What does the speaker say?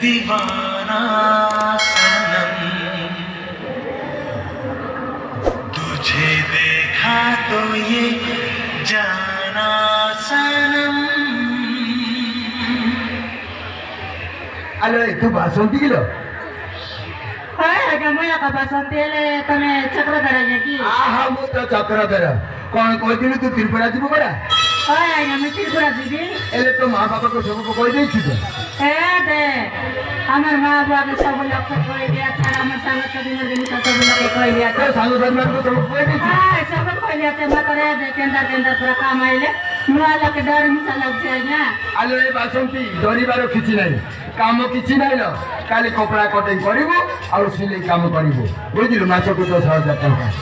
दीवाना सनम तुझे देखा तो ये जाना सनम। আলো একটু বাসন্তী গেল मैं का बसंती तमे चक्रधर की আহা মু তো চক্রধর কোন কইদিনু তু ত্রিপুরা ଯିବୁ পড়া আমি ত্রিপুরা দিদি এলে তো মা বাবাকে সব কই দেইছি তো দে আমার মা বাবা সব লোক কই দিয়া ছাড়া আমার সঙ্গে তো দিনের দিন সব লোক কই দিয়া এ সাঙ্গ সাঙ্গ সব কই দেইছি सब कह लिया मत रे केंद्र पूरा काम आइले नुआ लोग डर मिसा लग जाए ना আলো এই বাসন্তী ডরিবার কিছু নাই কাম কিছু নাই না কালি কপড়া কটেই করিব আর সিলাই কাম করিব বুঝিলু মাসକୁ 10,000 টাকা